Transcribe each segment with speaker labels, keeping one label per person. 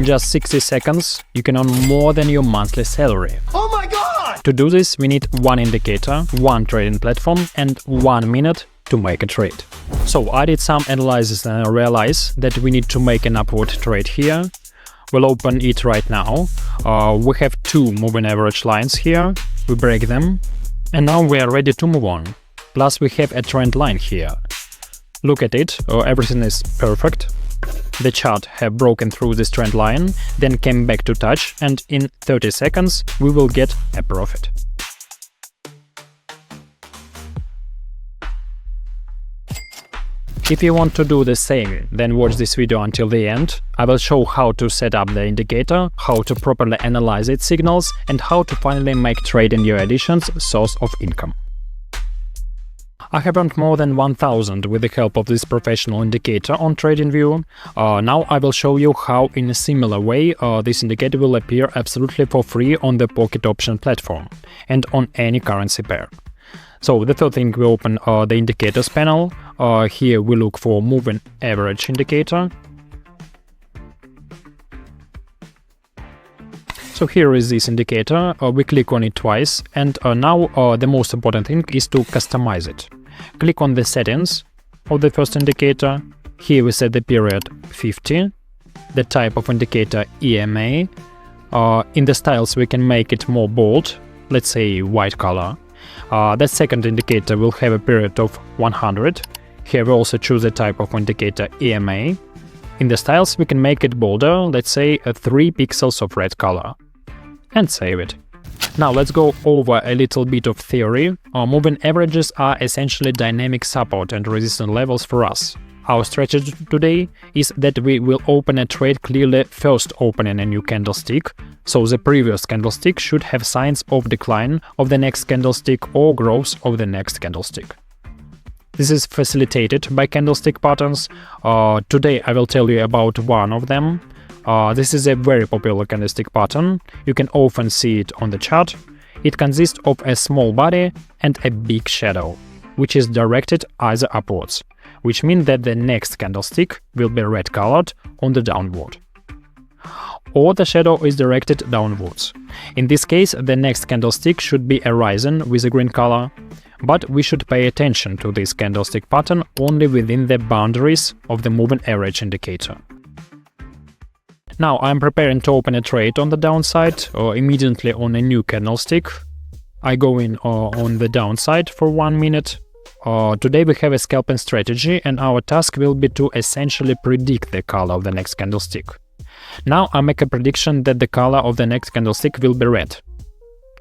Speaker 1: In just 60 seconds, you can earn more than your monthly salary.
Speaker 2: Oh my god!
Speaker 1: To do this, we need one indicator, one trading platform, and 1 minute to make a trade. So I did some analysis and I realized that we need to make an upward trade here. We'll open it right now. We have two moving average lines here. We break them. And now we are ready to move on. Plus we have a trend line here. Look at it, everything is perfect. The chart have broken through this trend line, then came back to touch, and in 30 seconds we will get a profit. If you want to do the same, then watch this video until the end. I will show how to set up the indicator, how to properly analyze its signals, and how to finally make trading your additions source of income. I have earned more than 1000 with the help of this professional indicator on TradingView. Now I will show you how in a similar way this indicator will appear absolutely for free on the Pocket Option platform and on any currency pair. So the third thing, we open the indicators panel. Here we look for moving average indicator. So here is this indicator, we click on it twice, and now the most important thing is to customize it. Click on the settings of the first indicator. Here we set the period 50, the type of indicator EMA. In the styles we can make it more bold, let's say white color. The second indicator will have a period of 100. Here we also choose the type of indicator EMA. In the styles we can make it bolder, let's say 3 pixels of red color. And save it. Now let's go over a little bit of theory. Moving averages are essentially dynamic support and resistance levels for us. Our strategy today is that we will open a trade clearly first opening a new candlestick, so the previous candlestick should have signs of decline of the next candlestick or growth of the next candlestick. This is facilitated by candlestick patterns. Today I will tell you about one of them. This is a very popular candlestick pattern. You can often see it on the chart. It consists of a small body and a big shadow, which is directed either upwards, which means that the next candlestick will be red colored on the downward. Or the shadow is directed downwards. In this case, the next candlestick should be a rising with a green color, but we should pay attention to this candlestick pattern only within the boundaries of the moving average indicator. Now I'm preparing to open a trade on the downside, or immediately on a new candlestick. I go in on the downside for 1 minute. Today we have a scalping strategy, and our task will be to essentially predict the color of the next candlestick. Now I make a prediction that the color of the next candlestick will be red.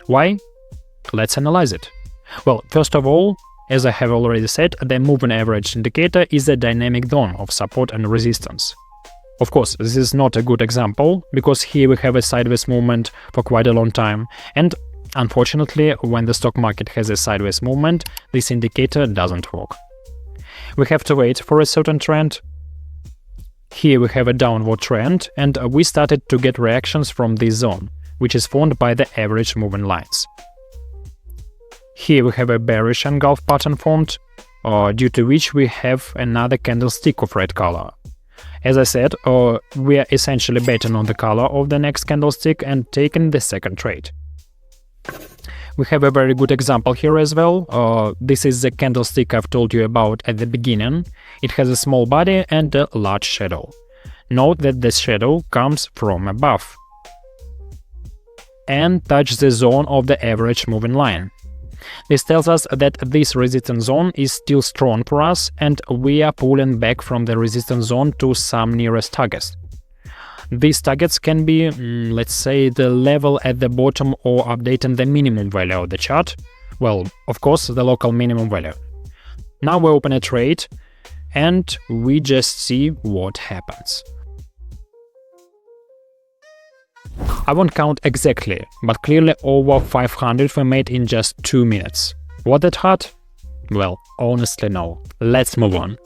Speaker 1: Why? Let's analyze it. Well, first of all, as I have already said, the moving average indicator is a dynamic zone of support and resistance. Of course, this is not a good example, because here we have a sideways movement for quite a long time, and unfortunately, when the stock market has a sideways movement, this indicator doesn't work. We have to wait for a certain trend. Here we have a downward trend, and we started to get reactions from this zone, which is formed by the average moving lines. Here we have a bearish engulf pattern formed, due to which we have another candlestick of red color. As I said, we are essentially betting on the color of the next candlestick and taking the second trade. We have a very good example here as well. This is the candlestick I've told you about at the beginning. It has a small body and a large shadow. Note that the shadow comes from above and touches the zone of the average moving line. This tells us that this resistance zone is still strong for us, and we are pulling back from the resistance zone to some nearest targets. These targets can be, let's say, the level at the bottom or updating the minimum value of the chart. Well, of course, the local minimum value. Now we open a trade and we just see what happens. I won't count exactly, but clearly over 500 were made in just 2 minutes. Was that hard? Well, honestly no. Let's move on.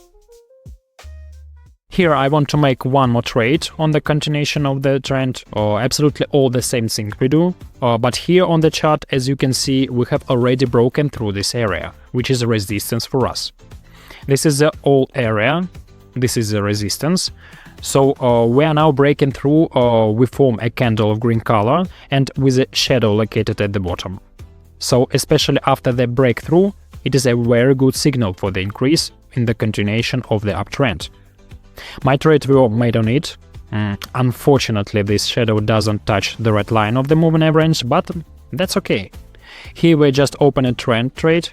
Speaker 1: Here I want to make one more trade on the continuation of the trend, or absolutely all the same thing we do, but here on the chart, as you can see, we have already broken through this area, which is a resistance for us. This is the old area, this is the resistance, So we are now breaking through, we form a candle of green color and with a shadow located at the bottom. So especially after the breakthrough, it is a very good signal for the increase in the continuation of the uptrend. My trade were made on it. Unfortunately, this shadow doesn't touch the red line of the moving average, but that's okay. Here we just open a trend trade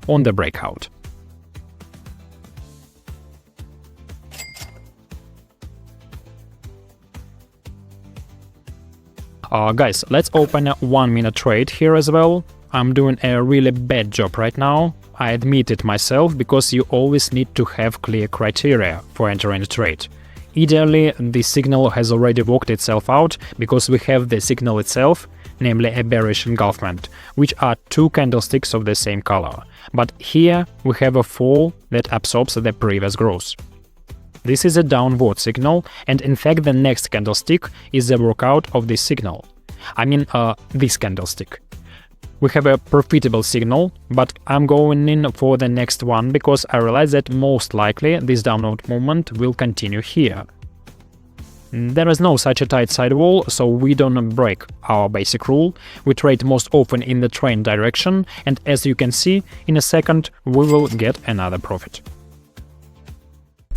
Speaker 1: on the breakout. Guys, let's open a 1 minute trade here as well. I'm doing a really bad job right now. I admit it myself, because you always need to have clear criteria for entering a trade. Ideally, the signal has already worked itself out, because we have the signal itself, namely a bearish engulfment, which are two candlesticks of the same color. But here we have a fall that absorbs the previous growth. This is a downward signal, and in fact the next candlestick is the workout of this signal. I mean this candlestick. We have a profitable signal, but I'm going in for the next one because I realize that most likely this downward movement will continue here. There is no such a tight sidewall, so we don't break our basic rule. We trade most often in the trend direction, and as you can see, in a second we will get another profit.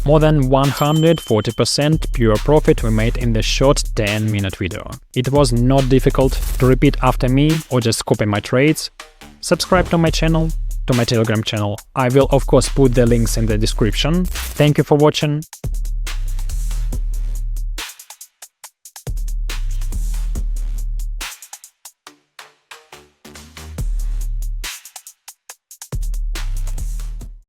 Speaker 1: More than 140% pure profit we made in the short 10-minute video. It was not difficult to repeat after me or just copy my trades. Subscribe to my channel, to my Telegram channel. I will of course put the links in the description. Thank you for watching.